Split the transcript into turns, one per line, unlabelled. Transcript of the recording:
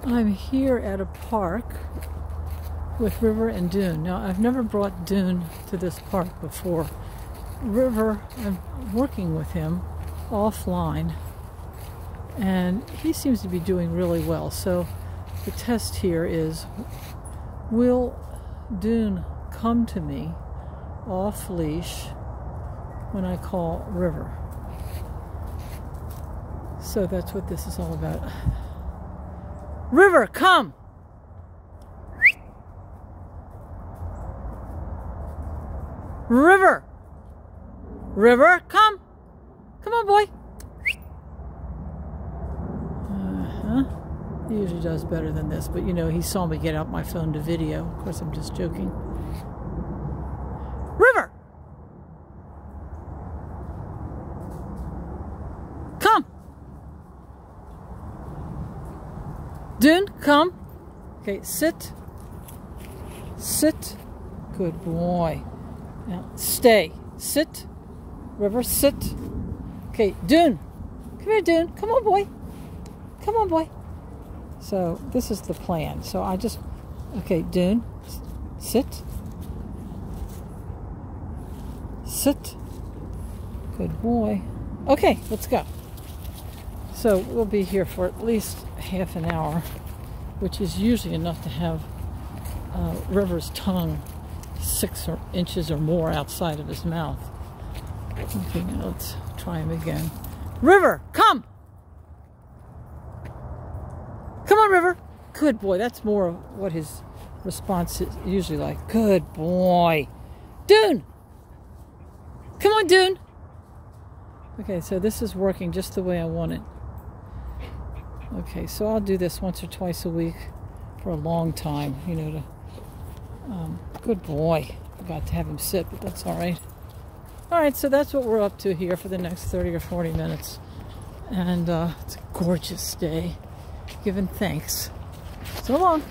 I'm here at a park with River and Dune. Now, I've never brought Dune to this park before. River, I'm working with him offline, and he seems to be doing really well. So the test here is, will Dune come to me off leash when I call River? So that's what this is all about. River, come! River! River, come! Come on, boy! He usually does better than this, but you know, he saw me get out my phone to video. Of course, I'm just joking. River! Come! Dune, come. Okay, sit. Sit. Good boy. Now, stay. Sit. River, sit. Okay, Dune. Come here, Dune. Come on, boy. Come on, boy. So, this is the plan. So, okay, Dune, sit. Sit. Good boy. Okay, let's go. So, we'll be here for at least half an hour, which is usually enough to have River's tongue 6 inches or more outside of his mouth. Okay, now let's try him again. River, come! Come on, River. Good boy. That's more of what his response is usually like. Good boy. Dune! Come on, Dune! Okay, so this is working just the way I want it. Okay, so I'll do this once or twice a week for a long time, you know, to... good boy. Forgot to have him sit, but that's all right. All right, so that's what we're up to here for the next 30 or 40 minutes. And it's a gorgeous day. Giving thanks. So long.